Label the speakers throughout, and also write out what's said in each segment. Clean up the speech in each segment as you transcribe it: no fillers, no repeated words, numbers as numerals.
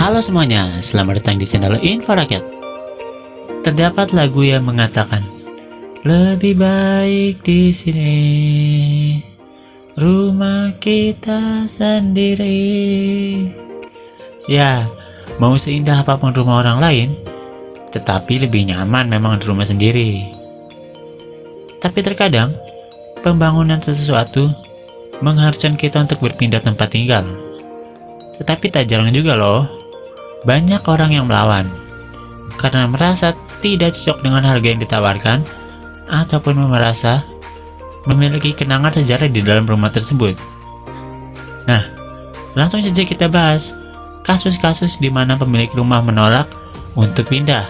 Speaker 1: Halo semuanya, selamat datang di channel Info Rakyat. Terdapat lagu yang mengatakan, lebih baik di sini, rumah kita sendiri. Ya, mau seindah apapun rumah orang lain, tetapi lebih nyaman memang di rumah sendiri. Tapi terkadang, pembangunan sesuatu mengharuskan kita untuk berpindah tempat tinggal. Tetapi tak jarang juga loh, banyak orang yang melawan karena merasa tidak cocok dengan harga yang ditawarkan ataupun merasa memiliki kenangan sejarah di dalam rumah tersebut. Nah, langsung saja kita bahas kasus-kasus di mana pemilik rumah menolak untuk pindah.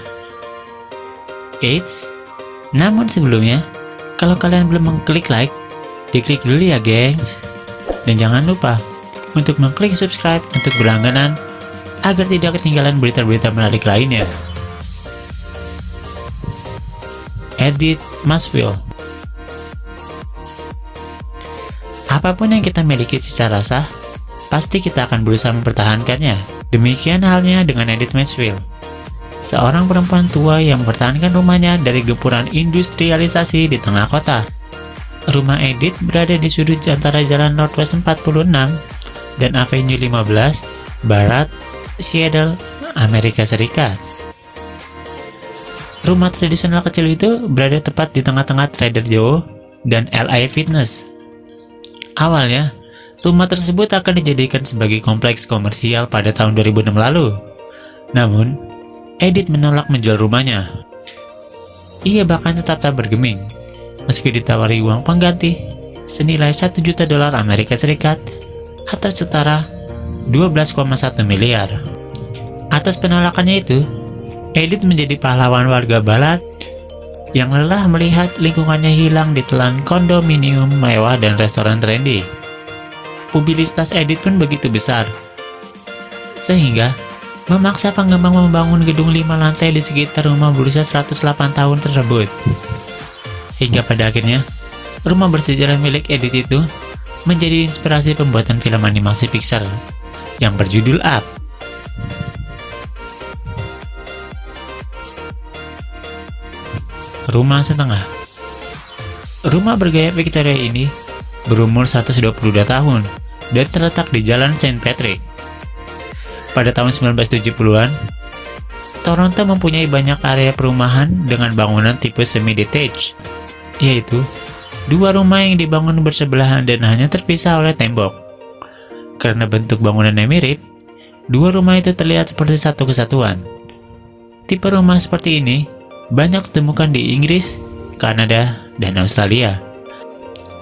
Speaker 1: Eits, namun sebelumnya, kalau kalian belum mengklik like, diklik dulu ya gengs. Dan jangan lupa untuk mengklik subscribe untuk berlangganan agar tidak ketinggalan berita-berita menarik lainnya. Edith Masfield. Apapun yang kita miliki secara sah, pasti kita akan berusaha mempertahankannya. Demikian halnya dengan Edith Masfield, seorang perempuan tua yang mempertahankan rumahnya dari gempuran industrialisasi di tengah kota. Rumah Edith berada di sudut antara Jalan Northwest 46 dan Avenue 15, Barat Seattle, Amerika Serikat. Rumah tradisional kecil itu berada tepat di tengah-tengah Trader Joe dan LA Fitness. Awalnya, rumah tersebut akan dijadikan sebagai kompleks komersial pada tahun 2006 lalu. Namun, Edith menolak menjual rumahnya. Ia bahkan tetap tak bergeming, meski ditawari uang pengganti senilai $1 juta Amerika Serikat atau setara 12,1 miliar. Atas penolakannya itu, Edith menjadi pahlawan warga barat yang lelah melihat lingkungannya hilang ditelan kondominium mewah dan restoran trendy. Publisitas Edith pun begitu besar, sehingga memaksa pengembang membangun gedung 5 lantai di sekitar rumah berusia 108 tahun tersebut. Hingga pada akhirnya, rumah bersejarah milik Edith itu menjadi inspirasi pembuatan film animasi Pixar yang berjudul Up. Rumah setengah. Rumah bergaya Victoria ini berumur 122 tahun dan terletak di Jalan St. Patrick. Pada tahun 1970-an, Toronto mempunyai banyak area perumahan dengan bangunan tipe semi-detached, yaitu 2 rumah yang dibangun bersebelahan dan hanya terpisah oleh tembok. Karena bentuk bangunannya mirip, 2 rumah itu terlihat seperti satu kesatuan. Tipe rumah seperti ini banyak ditemukan di Inggris, Kanada, dan Australia.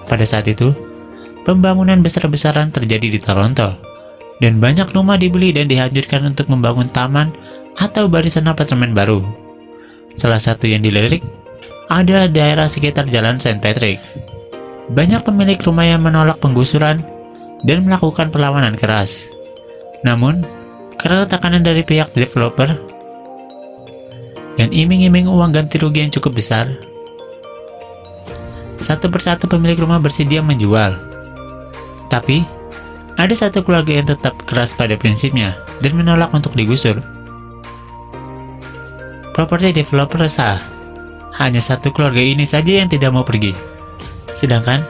Speaker 1: Pada saat itu, pembangunan besar-besaran terjadi di Toronto, dan banyak rumah dibeli dan dihancurkan untuk membangun taman atau barisan apartemen baru. Salah satu yang dilirik adalah daerah sekitar Jalan St. Patrick. Banyak pemilik rumah yang menolak penggusuran dan melakukan perlawanan keras. Namun, karena tekanan dari pihak developer dan iming-iming uang ganti rugi yang cukup besar, satu persatu pemilik rumah bersedia menjual. Tapi, ada satu keluarga yang tetap keras pada prinsipnya dan menolak untuk digusur. Property developer resah, hanya satu keluarga ini saja yang tidak mau pergi, sedangkan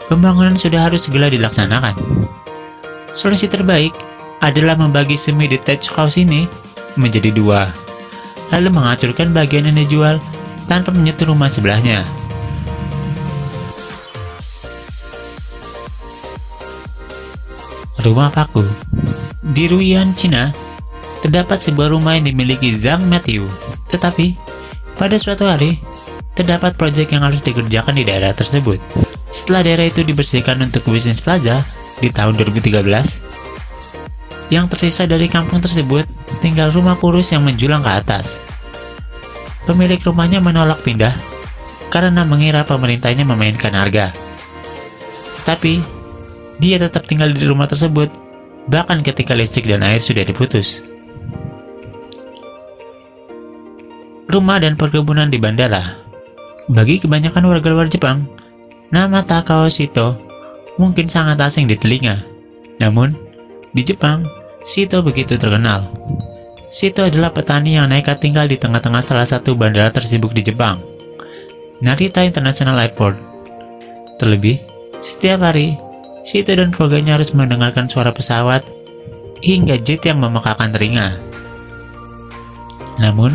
Speaker 1: pembangunan sudah harus segera dilaksanakan. Solusi terbaik adalah membagi semi-detached house ini menjadi 2, lalu menghancurkan bagian yang dijual tanpa menyentuh rumah sebelahnya. Rumah paku. Di Ruian, Cina, terdapat sebuah rumah yang dimiliki Zhang Matthew. Tetapi, pada suatu hari, terdapat proyek yang harus dikerjakan di daerah tersebut. Setelah daerah itu dibersihkan untuk bisnis plaza di tahun 2013, yang tersisa dari kampung tersebut tinggal rumah kurus yang menjulang ke atas. Pemilik rumahnya menolak pindah karena mengira pemerintahnya memainkan harga. Tapi, dia tetap tinggal di rumah tersebut bahkan ketika listrik dan air sudah diputus. Rumah dan perkebunan di bandara. Bagi kebanyakan warga luar Jepang, nama Takao Shito mungkin sangat asing di telinga. Namun, di Jepang, Shito begitu terkenal. Shito adalah petani yang nekat tinggal di tengah-tengah salah satu bandara tersibuk di Jepang, Narita International Airport. Terlebih, setiap hari, Shito dan keluarganya harus mendengarkan suara pesawat hingga jet yang memekakan telinga. Namun,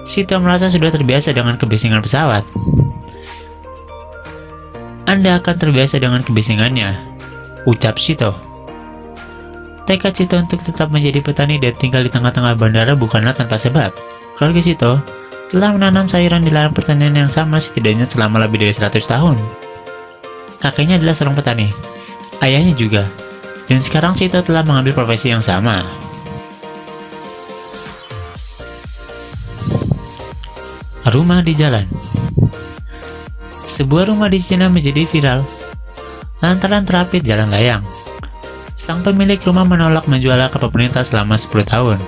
Speaker 1: Shito merasa sudah terbiasa dengan kebisingan pesawat. Anda akan terbiasa dengan kebisingannya, ucap Shito. Tekad Shito untuk tetap menjadi petani dan tinggal di tengah-tengah bandara bukanlah tanpa sebab. Keluarga Shito telah menanam sayuran di ladang pertanian yang sama setidaknya selama lebih dari 100 tahun. Kakeknya adalah seorang petani, ayahnya juga, dan sekarang Shito telah mengambil profesi yang sama. Rumah di jalan. Sebuah rumah di Cina menjadi viral lantaran terapit jalan layang. Sang pemilik rumah menolak menjualnya ke pemerintah selama 10 tahun.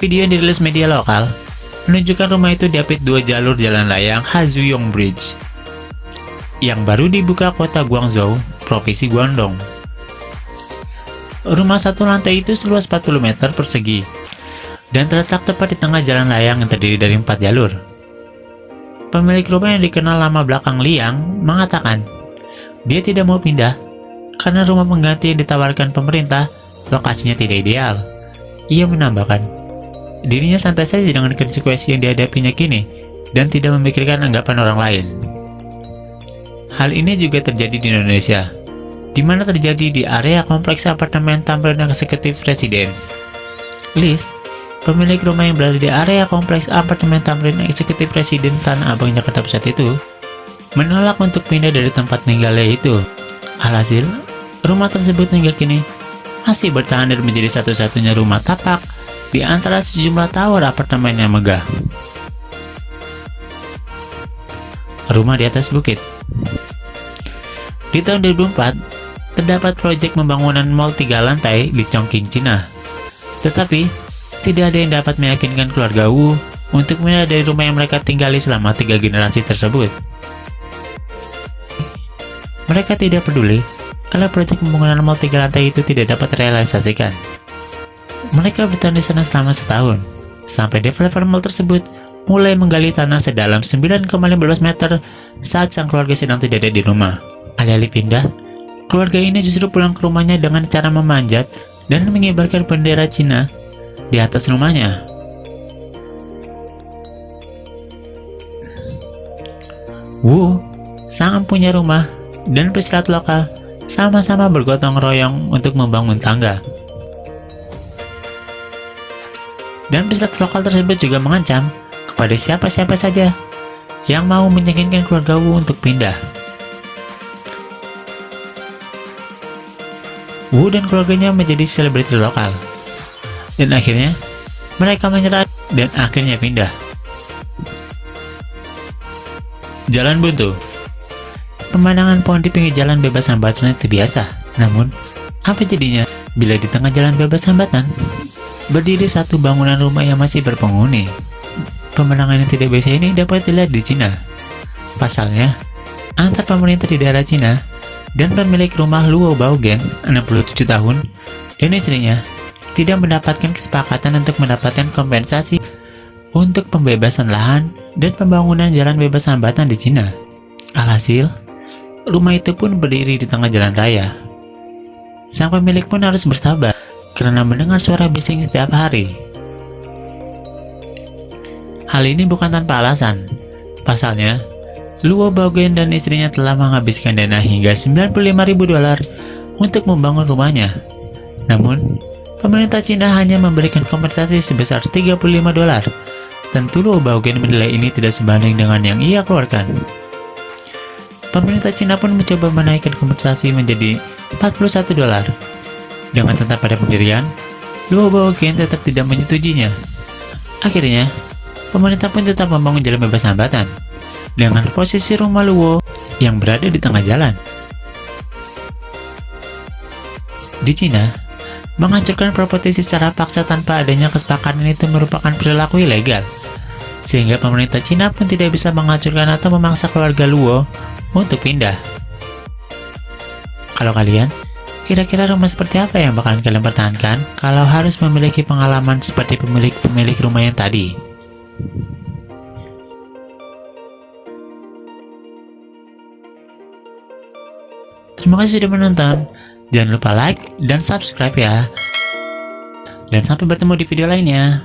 Speaker 1: Video yang dirilis media lokal menunjukkan rumah itu diapit 2 jalur jalan layang Hazuyong Bridge yang baru dibuka kota Guangzhou, Provinsi Guangdong. Rumah satu lantai itu seluas 40 meter persegi dan terletak tepat di tengah jalan layang yang terdiri dari 4 jalur. Pemilik rumah yang dikenal nama belakang Liang mengatakan dia tidak mau pindah karena rumah pengganti yang ditawarkan pemerintah lokasinya tidak ideal. Ia menambahkan, dirinya santai saja dengan konsekuensi yang dihadapinya kini dan tidak memikirkan anggapan orang lain. Hal ini juga terjadi di Indonesia, di mana terjadi di area kompleks apartemen Tamrin Executive Residence. Liz, pemilik rumah yang berada di area kompleks apartemen Tamrin Executive Residence Tanah Abang, Jakarta Pusat itu, menolak untuk pindah dari tempat tinggalnya itu. Alhasil, rumah tersebut hingga kini masih bertahan dan menjadi satu-satunya rumah tapak di antara sejumlah tower apartemen yang megah. Rumah di atas bukit. Di tahun 2004, terdapat proyek pembangunan mall 3 lantai di Chongqing, Cina. Tetapi, tidak ada yang dapat meyakinkan keluarga Wu untuk pindah dari rumah yang mereka tinggali selama 3 generasi tersebut. Mereka tidak peduli kalau proyek pembangunan mall 3 lantai itu tidak dapat terrealisasikan. Mereka bertahan di sana selama setahun, sampai developer mall tersebut mulai menggali tanah sedalam 9,15 meter saat sang keluarga sedang tidak ada di rumah. Alih-alih pindah, keluarga ini justru pulang ke rumahnya dengan cara memanjat dan mengibarkan bendera Cina di atas rumahnya. Wu, sang empunya rumah, dan pesilat lokal sama-sama bergotong royong untuk membangun tangga. Dan pesilat lokal tersebut juga mengancam kepada siapa-siapa saja yang mau meyakinkan keluarga Wu untuk pindah. Wu dan keluarganya menjadi selebriti lokal, dan akhirnya mereka menyerah dan akhirnya pindah. Jalan buntu. Pemandangan pohon di pinggir jalan bebas hambatan itu biasa. Namun, apa jadinya bila di tengah jalan bebas hambatan berdiri satu bangunan rumah yang masih berpenghuni? Pemandangan yang tidak biasa ini dapat dilihat di Cina. Pasalnya, antar pemerintah di daerah Cina dan pemilik rumah Luo Baogen, 67 tahun, dan istrinya tidak mendapatkan kesepakatan untuk mendapatkan kompensasi untuk pembebasan lahan dan pembangunan jalan bebas hambatan di Cina. Alhasil, rumah itu pun berdiri di tengah jalan raya. Sang pemilik pun harus bersabar karena mendengar suara bising setiap hari. Hal ini bukan tanpa alasan. Pasalnya, Luo Baogen dan istrinya telah menghabiskan dana hingga $95.000 untuk membangun rumahnya. Namun, pemerintah Cina hanya memberikan kompensasi sebesar $35. Tentu Luo Baogen menilai ini tidak sebanding dengan yang ia keluarkan. Pemerintah Cina pun mencoba menaikkan kompensasi menjadi $41. Dengan tetap pada pendirian, Luo Baogen tetap tidak menyetujuinya. Akhirnya, pemerintah pun tetap membangun jalan bebas hambatan dengan posisi rumah Luo yang berada di tengah jalan. Di Cina, menghancurkan properti secara paksa tanpa adanya kesepakatan itu merupakan perilaku ilegal, sehingga pemerintah Cina pun tidak bisa menghancurkan atau memaksa keluarga Luo untuk pindah. Kalau kalian Kira-kira rumah seperti apa yang bakalan kalian pertahankan kalau harus memiliki pengalaman seperti pemilik rumah yang tadi? Terima kasih sudah menonton. Jangan lupa like dan subscribe ya. Dan sampai bertemu di video lainnya.